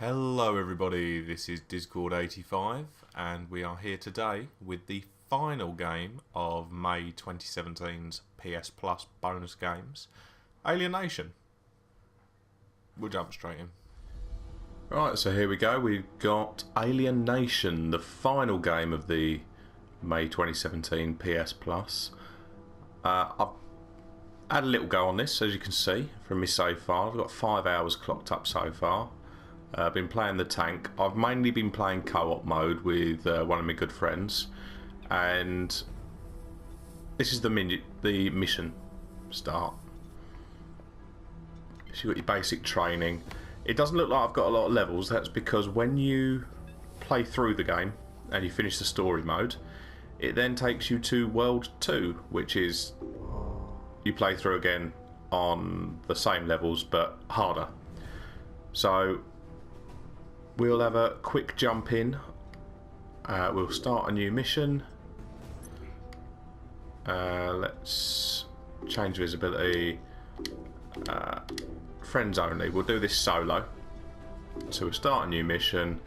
Hello everybody, this is Dizkord85 and we are here today with the final game of May 2017's PS Plus bonus games, Alienation. We'll jump straight in. Right, so here we go, we've got Alienation, the final game of the May 2017 PS Plus. I've had a little go on this, as you can see from my save file. I've got 5 hours clocked up so far. I've been playing the tank. I've mainly been playing co-op mode with one of my good friends, and this is the mission start. So you've got your basic training. It doesn't look like I've got a lot of levels. That's because when you play through the game and you finish the story mode, it then takes you to World 2, which is you play through again on the same levels but harder. So we'll have a quick jump in. We'll start a new mission. Let's change visibility. Friends only. We'll do this solo. So we'll start a new mission,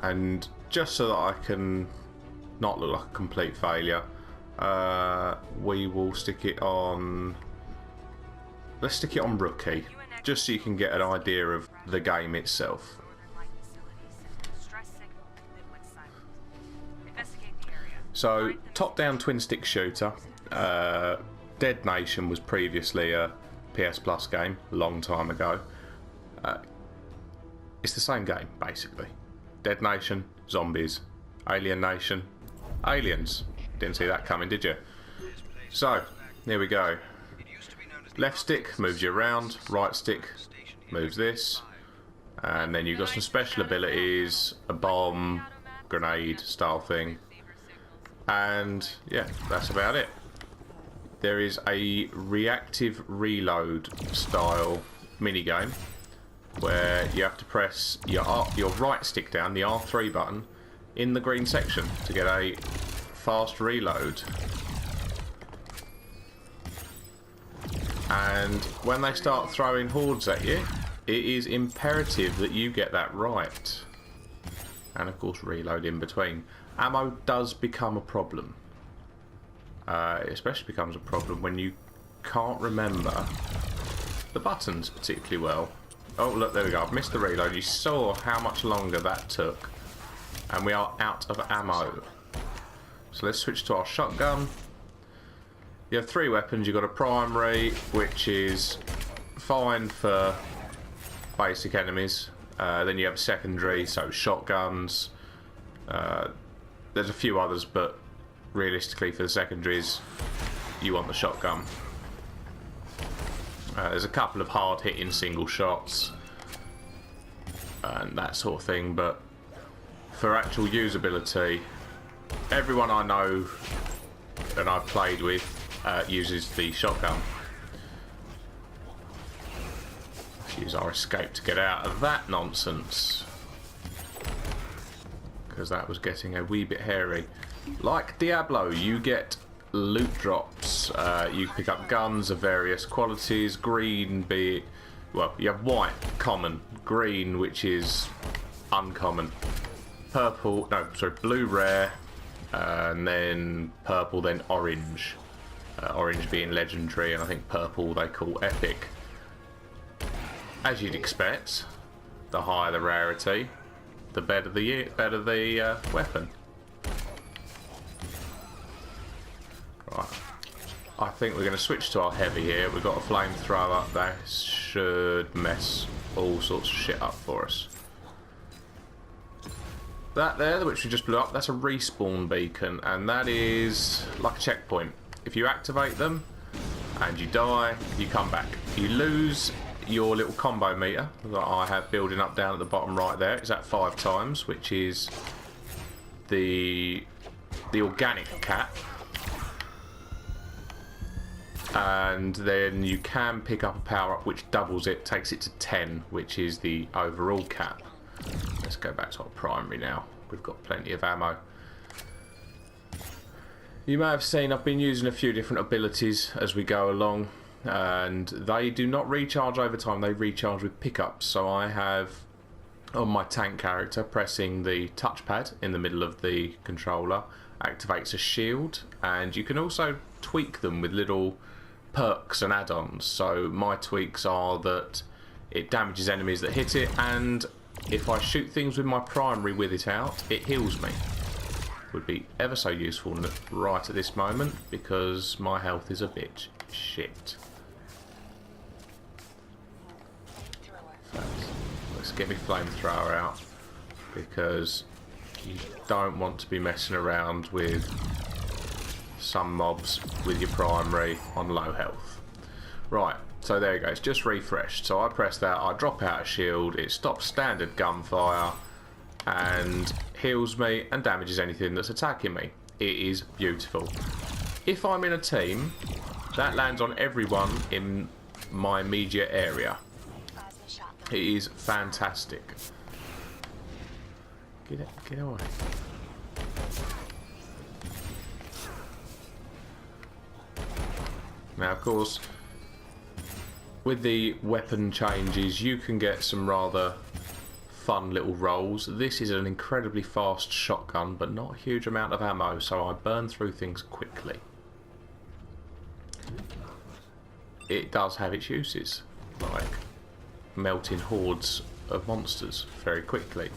and just so that I can not look like a complete failure, we will stick it on. Let's stick it on rookie, just so you can get an idea of the game itself. So, top-down twin-stick shooter. Dead Nation was previously a PS Plus game, a long time ago. It's the same game, basically. Dead Nation, zombies. Alienation, aliens. Didn't see that coming, did you? So, here we go. Left stick moves you around, right stick moves this. And then you've got some special abilities, a bomb, grenade style thing. And yeah, that's about it. There is a reactive reload style minigame where you have to press your right stick down, the R3 button, in the green section to get a fast reload. And when they start throwing hordes at you, it is imperative that you get that right. And of course reload in between. Ammo does become a problem. It especially becomes a problem when you can't remember the buttons particularly well. Oh look, there we go, I've missed the reload. You saw how much longer that took. And we are out of ammo. So let's switch to our shotgun. You have 3 weapons. You've got a primary, which is fine for basic enemies. Then you have a secondary, so shotguns. There's a few others, but realistically for the secondaries, you want the shotgun. There's a couple of hard-hitting single shots and that sort of thing, but for actual usability, everyone I know and I've played with uses the shotgun. Let's use our escape to get out of that nonsense, because that was getting a wee bit hairy. Like Diablo, you get loot drops. You pick up guns of various qualities. Green be... well, you have white, common. Green, which is uncommon. Purple... no, sorry, blue rare. And then purple, then orange. Orange being legendary, and I think purple they call epic. As you'd expect, the higher the rarity, the better the weapon. Right. I think we're going to switch to our heavy here. We've got a flamethrower. That should mess all sorts of shit up for us. That there, which we just blew up, that's a respawn beacon, and that is like a checkpoint. If you activate them and you die, you come back. You lose your little combo meter that I have building up down at the bottom right there. It's at 5 times, which is the organic cap. And then you can pick up a power up which doubles it, takes it to 10, which is the overall cap. Let's go back to our primary now. We've got plenty of ammo. You may have seen I've been using a few different abilities as we go along, and they do not recharge over time, they recharge with pickups. So I have on my tank character, pressing the touchpad in the middle of the controller activates a shield, and you can also tweak them with little perks and add-ons. So my tweaks are that it damages enemies that hit it, and if I shoot things with my primary with it out, it heals me. Would be ever so useful right at this moment, because my health is a bit shit. Let's get my flamethrower out, because you don't want to be messing around with some mobs with your primary on low health. Right, so there you go, it's just refreshed. So I press that, I drop out a shield, it stops standard gunfire and heals me and damages anything that's attacking me. It is beautiful. If I'm in a team, that lands on everyone in my immediate area. It is fantastic. Get away. Now, of course, with the weapon changes, you can get some rather fun little rolls. This is an incredibly fast shotgun, but not a huge amount of ammo, so I burn through things quickly. It does have its uses, like melting hordes of monsters very quickly.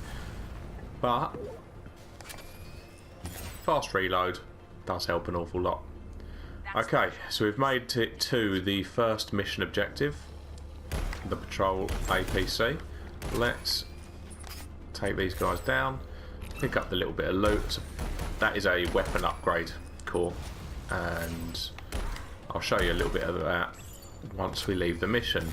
But fast reload does help an awful lot. Okay, so we've made it to the first mission objective, the patrol APC. Let's take these guys down, pick up the little bit of loot. That is a weapon upgrade core, and I'll show you a little bit of that once we leave the mission.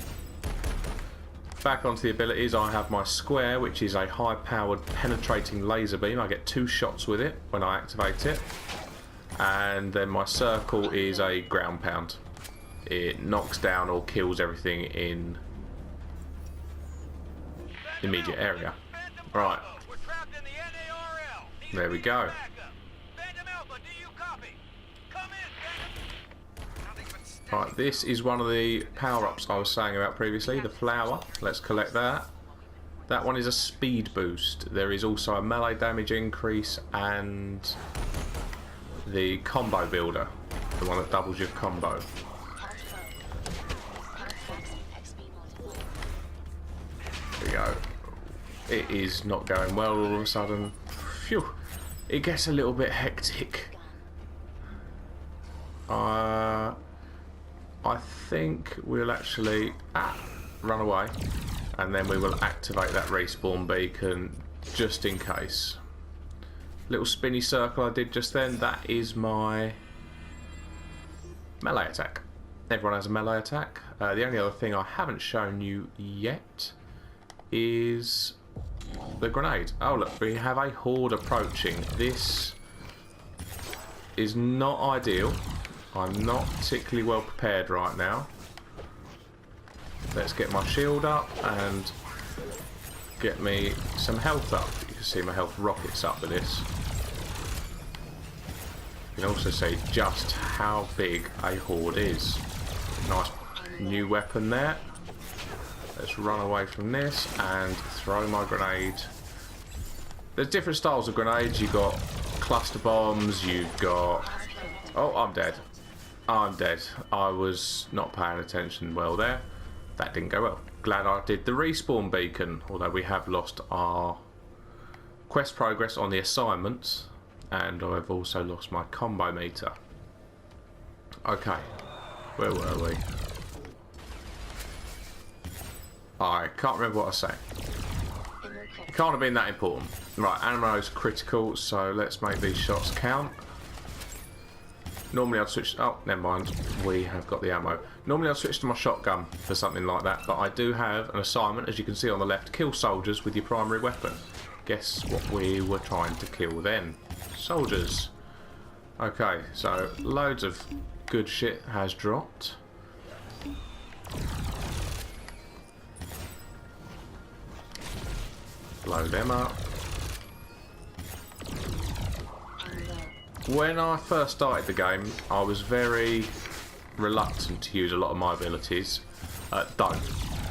Back onto the abilities, I have my square, which is a high-powered penetrating laser beam. I get 2 shots with it when I activate it. And then my circle is a ground pound. It knocks down or kills everything in immediate area. Right. There we go. Right, this is one of the power-ups I was saying about previously, the flower. Let's collect that. That one is a speed boost. There is also a melee damage increase and the combo builder, the one that doubles your combo. There we go. It is not going well all of a sudden. Phew. It gets a little bit hectic. I think we'll actually run away, and then we will activate that respawn beacon just in case. Little spinny circle I did just then, that is my melee attack. Everyone has a melee attack. The only other thing I haven't shown you yet is the grenade. Oh look, we have a horde approaching. This is not ideal. I'm not particularly well prepared right now. Let's get my shield up and get me some health up. You can see my health rockets up with this. You can also see just how big a horde is. Nice new weapon there. Let's run away from this and throw my grenade. There's different styles of grenades. You've got cluster bombs, you've got... Oh, I'm dead. I'm dead. I was not paying attention well there. That didn't go well. Glad I did the respawn beacon, although we have lost our quest progress on the assignments, and I've also lost my combo meter. Okay, where were we? I can't remember what I was saying. It can't have been that important. Right, ammo's critical, so let's make these shots count. Normally I'd switch... Oh, never mind. We have got the ammo. Normally I'd switch to my shotgun for something like that, but I do have an assignment, as you can see on the left. Kill soldiers with your primary weapon. Guess what we were trying to kill then? Soldiers. Okay, so loads of good shit has dropped. Blow them up. When I first started the game, I was very reluctant to use a lot of my abilities. Don't.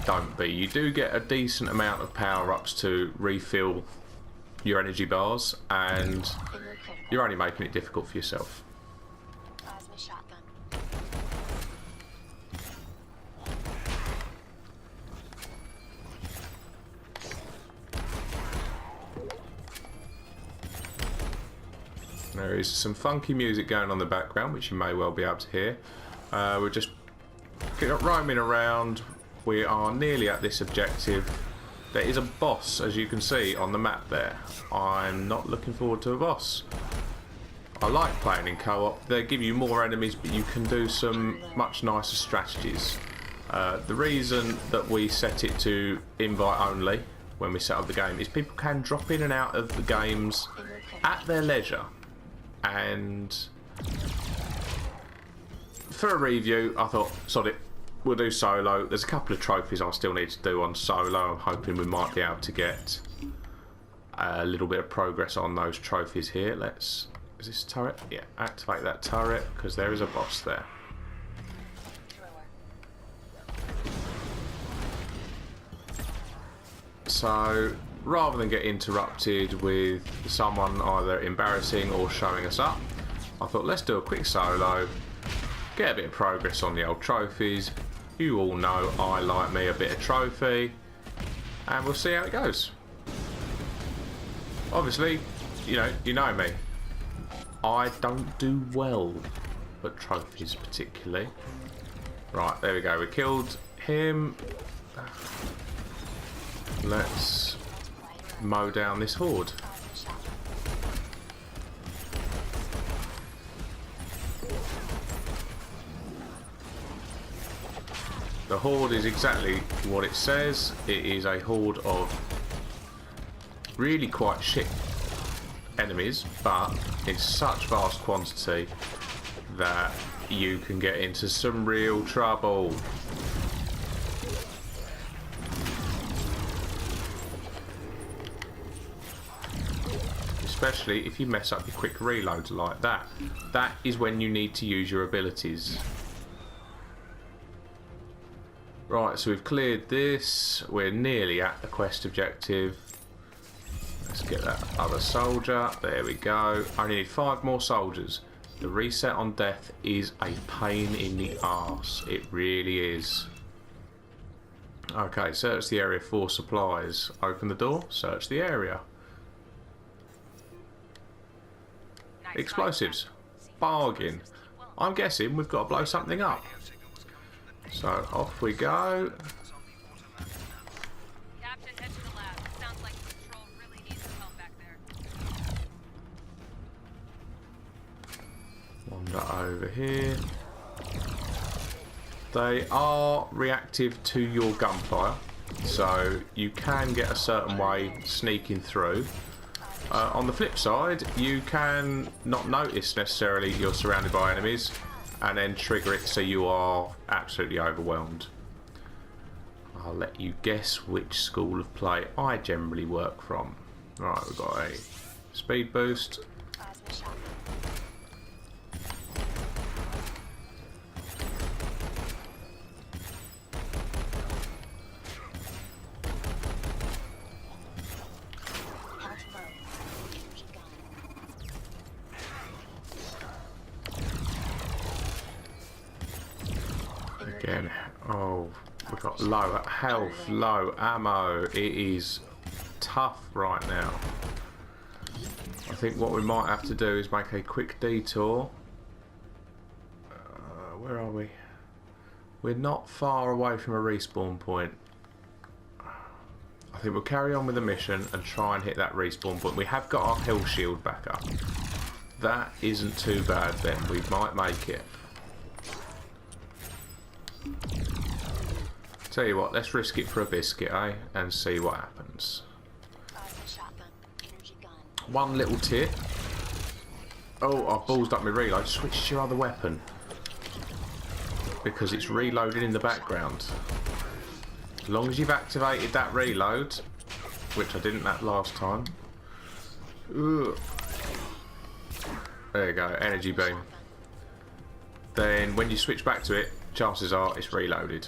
don't be. You do get a decent amount of power-ups to refill your energy bars, and you're only making it difficult for yourself. Plasma shotgun. There is some funky music going on in the background, which you may well be able to hear. We're just roaming around. We are nearly at this objective. There is a boss, as you can see on the map there. I'm not looking forward to a boss. I like playing in co-op. They give you more enemies, but you can do some much nicer strategies. The reason that we set it to invite only when we set up the game is people can drop in and out of the games at their leisure. And for a review, I thought, sod it, we'll do solo. There's a couple of trophies I still need to do on solo. I'm hoping we might be able to get a little bit of progress on those trophies here. Let's... Is this turret? Yeah, activate that turret, because there is a boss there. So, rather than get interrupted with someone either embarrassing or showing us up, I thought let's do a quick solo, get a bit of progress on the old trophies. You all know I like me a bit of trophy, and we'll see how it goes. Obviously, you know me. I don't do well at trophies particularly. Right, there we go. We killed him. Let's mow down this horde. The horde is exactly what it says. It is a horde of really quite shit enemies, but in such vast quantity that you can get into some real trouble. Especially if you mess up your quick reloads like that. That is when you need to use your abilities. Right, so we've cleared this. We're nearly at the quest objective. Let's get that other soldier. There we go. I only need 5 more soldiers. The reset on death is a pain in the arse. It really is. Okay, search the area for supplies. Open the door. Search the area. Explosives. Bargain. I'm guessing we've got to blow something up. So off we go. Captain, head to the lab. Sounds like Patrol really needs some help back there. Wander over here. They are reactive to your gunfire, so you can get a certain way sneaking through. On the flip side, you can not notice necessarily you're surrounded by enemies and then trigger it so you are absolutely overwhelmed. I'll let you guess which school of play I generally work from. Right, we've got a speed boost. Again, oh, we've got low health, low ammo. It is tough right now. I think what we might have to do is make a quick detour. Where are we? We're not far away from a respawn point. I think we'll carry on with the mission and try and hit that respawn point. We have got our health shield back up. That isn't too bad then. We might make it. Tell you what, let's risk it for a biscuit, eh? And see what happens. One little tip. Oh, I've ballsed up my reload. Switch to your other weapon. Because it's reloading in the background. As long as you've activated that reload, which I didn't that last time. Ugh. There you go, energy beam. Then when you switch back to it, chances are it's reloaded.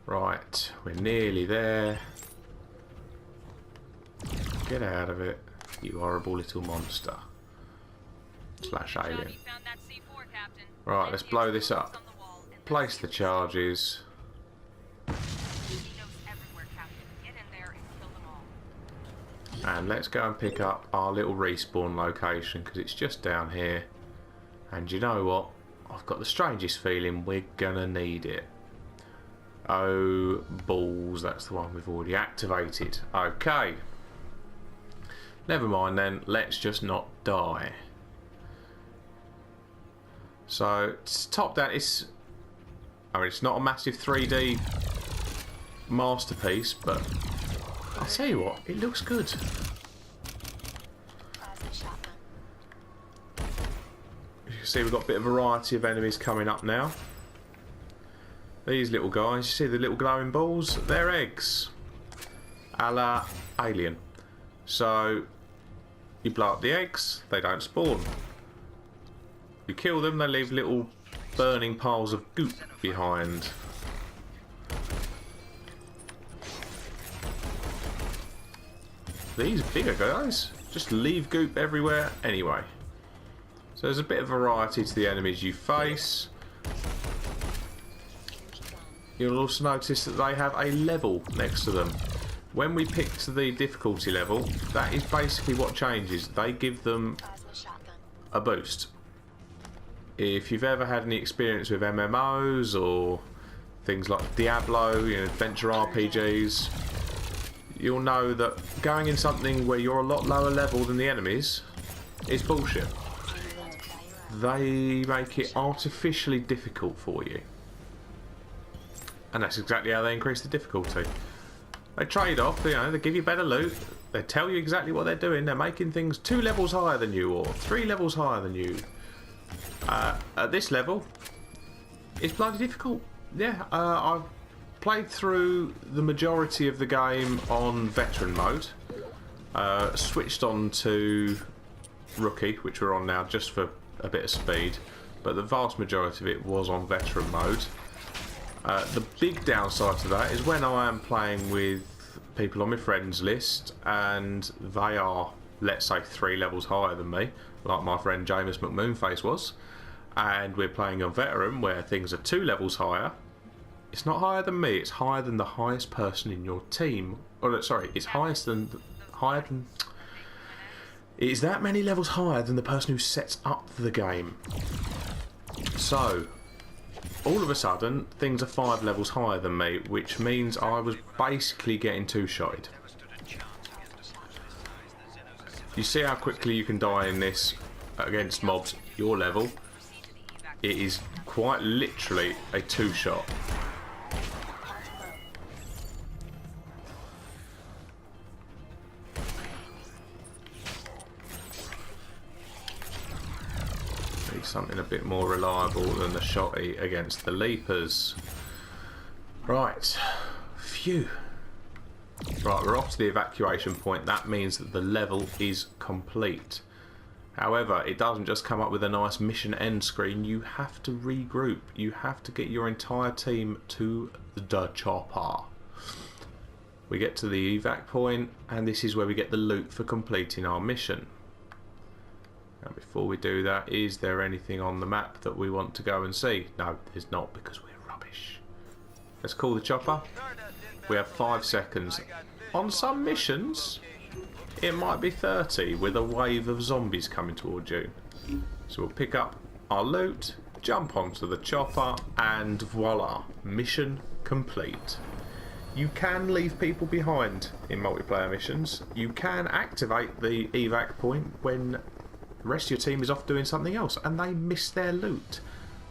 Right, we're nearly there. Get out of it, you horrible little monster. Slash alien. Johnny found that C4, Captain. Right, let's blow this up. On the wall and Place the charges. he knows everywhere, Captain. Get in there and kill them all. And let's go and pick up our little respawn location because it's just down here. And you know what? I've got the strangest feeling we're gonna need it. Oh, balls, that's the one we've already activated. Okay. Never mind then, let's just not die. So, it's top down, it's not a massive 3D masterpiece, but I'll tell you what, it looks good. Plasma shotgun. As you can see, we've got a bit of variety of enemies coming up now. These little guys, you see the little glowing balls? They're eggs. A la Alien. So, you blow up the eggs, they don't spawn. You kill them, they leave little burning piles of goop behind. These bigger guys just leave goop everywhere anyway. So there's a bit of variety to the enemies you face. You'll also notice that they have a level next to them. When we pick the difficulty level, that is basically what changes. They give them Plasma shotgun. a boost. If you've ever had any experience with MMOs or things like Diablo, you know, adventure RPGs, you'll know that going in something where you're a lot lower level than the enemies is bullshit. They make it artificially difficult for you. And that's exactly how they increase the difficulty. They trade off, you know, they give you better loot, they tell you exactly what they're doing, they're making things 2 levels higher than you or 3 levels higher than you. At this level, it's bloody difficult. Yeah, I've played through the majority of the game on veteran mode, switched on to rookie, which we're on now just for a bit of speed, but the vast majority of it was on veteran mode. The big downside to that is when I am playing with people on my friends list and they are, let's say, 3 levels higher than me, like my friend James McMoonface was, and we're playing on veteran where things are 2 levels higher. It's not higher than me, it's higher than the highest person in your team. Oh, no, sorry, it's higher than it is that many levels higher than the person who sets up the game. So all of a sudden things are 5 levels higher than me, which means I was basically getting 2-shotted. You see how quickly you can die in this against mobs your level? It is quite literally a 2-shot. Need something a bit more reliable than the shotty against the leapers. Right, phew. Right, we're off to the evacuation point. That means that the level is complete. However, it doesn't just come up with a nice mission end screen. You have to regroup. You have to get your entire team to the chopper. We get to the evac point, and this is where we get the loot for completing our mission. Now, before we do that, is there anything on the map that we want to go and see? No, there's not, because we're rubbish. Let's call the chopper. We have 5 seconds. On some missions, it might be 30 with a wave of zombies coming towards you. So we'll pick up our loot, jump onto the chopper, and voila, mission complete. You can leave people behind in multiplayer missions. You can activate the evac point when the rest of your team is off doing something else and they miss their loot.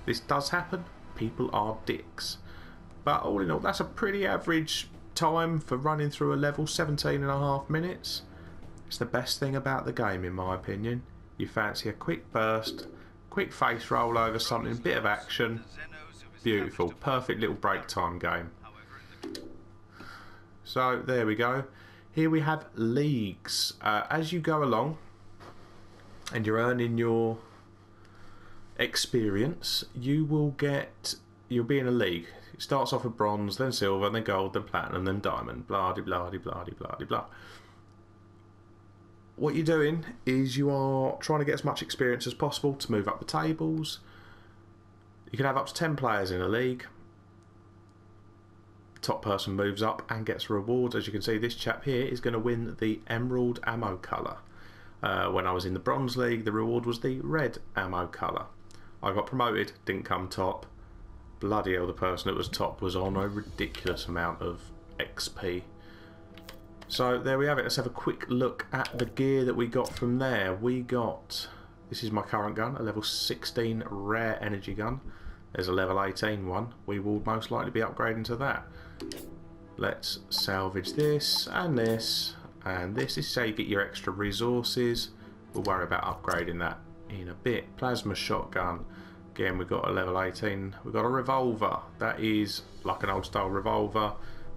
This does happen. People are dicks. But all in all, that's a pretty average time for running through a level, 17.5 minutes. It's the best thing about the game, in my opinion. You fancy a quick burst, quick face roll over something, bit of action. Beautiful, perfect little break time game. So there we go. Here we have leagues. As you go along and you're earning your experience, you will get you'll be in a league. It starts off with bronze, then silver, then gold, then platinum, then diamond. Blah de blah de blah de blah de blah. What you're doing is you are trying to get as much experience as possible to move up the tables. You can have up to 10 players in a league. The top person moves up and gets rewards. As you can see, this chap here is going to win the emerald ammo colour. When I was in the bronze league, the reward was the red ammo colour. I got promoted, didn't come top. Bloody hell, the person that was top was on a ridiculous amount of XP. So there we have it. Let's have a quick look at the gear that we got from there. We got, this is my current gun, a level 16 rare energy gun. There's a level 18 one. We will most likely be upgrading to that. Let's salvage this and this and this. This is how you get your extra resources. We'll worry about upgrading that in a bit. Plasma shotgun. Again, we've got a level 18. We've got a revolver. That is like an old style revolver.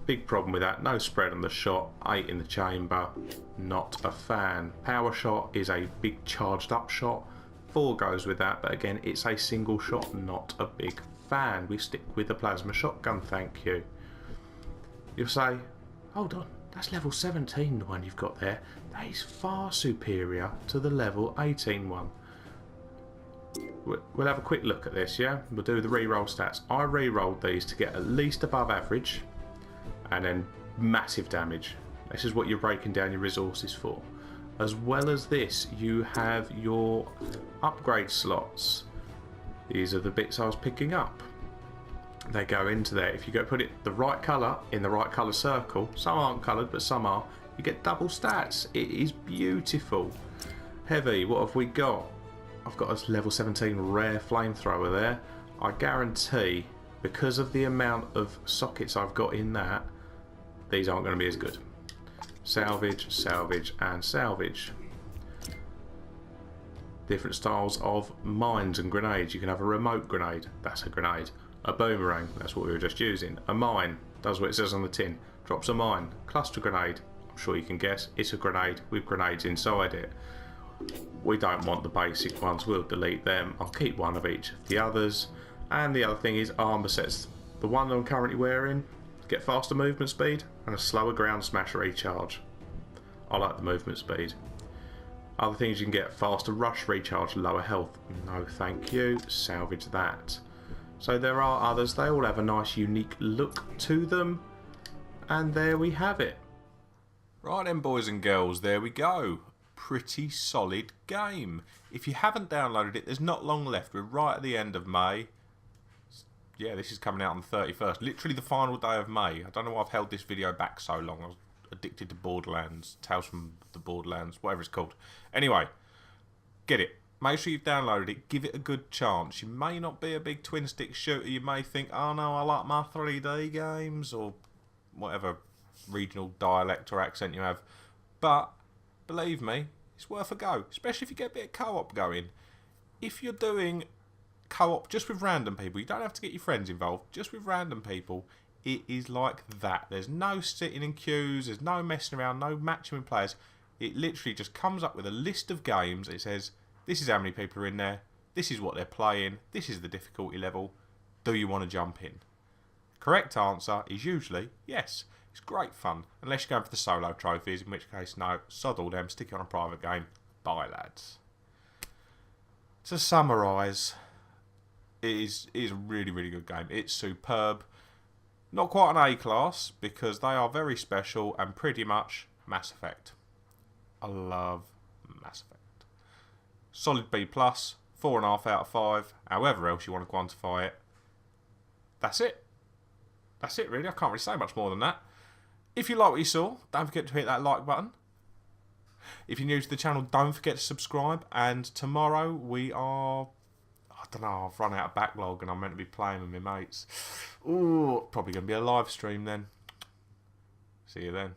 Big problem with that. No spread on the shot. 8 in the chamber. Not a fan. Power shot is a big charged up shot. 4 goes with that, but again, it's a single shot. Not a big fan. We stick with the plasma shotgun, thank you. You'll say, hold on, that's level 17 the one you've got there. That is far superior to the level 18 one. We'll have a quick look at this, yeah? We'll do the re-roll stats. I re-rolled these to get at least above average and then massive damage. This is what you're breaking down your resources for. As well as this, you have your upgrade slots. These are the bits I was picking up. They go into there. If you go put it the right colour in the right colour circle, some aren't coloured but some are, you get double stats. It is beautiful. Heavy, what have we got? I've got a level 17 rare flamethrower there. I guarantee, because of the amount of sockets I've got in that, these aren't going to be as good. Salvage, salvage and salvage. Different styles of mines and grenades. You can have a remote grenade, that's a grenade. A boomerang, that's what we were just using. A mine, does what it says on the tin. Drops a mine. Cluster grenade, I'm sure you can guess, it's a grenade with grenades inside it. We don't want the basic ones, we'll delete them. I'll keep one of each of the others. And the other thing is armour sets. The one I'm currently wearing, get faster movement speed and a slower ground smash recharge. I like the movement speed. Other things you can get, faster rush recharge, lower health. No thank you, salvage that. So there are others, they all have a nice unique look to them. And there we have it. Right then, boys and girls, there we go. Pretty solid game. If you haven't downloaded it, there's not long left. We're right at the end of May. Yeah, this is coming out on the 31st. Literally the final day of May. I don't know why I've held this video back so long. I was addicted to Borderlands, Tales from the Borderlands, whatever it's called. Anyway, get it. Make sure you've downloaded it. Give it a good chance. You may not be a big twin stick shooter. You may think, oh no, I like my 3D games, or whatever regional dialect or accent you have. But believe me, it's worth a go, especially if you get a bit of co-op going. If you're doing co-op just with random people, you don't have to get your friends involved, just with random people, it is like that. There's no sitting in queues, there's no messing around, no matching with players. It literally just comes up with a list of games. It says, this is how many people are in there, this is what they're playing, this is the difficulty level, do you want to jump in? Correct answer is usually yes. It's great fun, unless you're going for the solo trophies, in which case, no, sod all them, stick it on a private game. Bye, lads. To summarise, it is a really, really good game. It's superb. Not quite an A class, because they are very special and pretty much Mass Effect. I love Mass Effect. Solid B+, 4.5 out of 5, however else you want to quantify it. That's it. That's it, really. I can't really say much more than that. If you like what you saw, don't forget to hit that like button. If you're new to the channel, don't forget to subscribe. And tomorrow we are... I don't know, I've run out of backlog and I'm meant to be playing with my mates. Ooh, probably going to be a live stream then. See you then.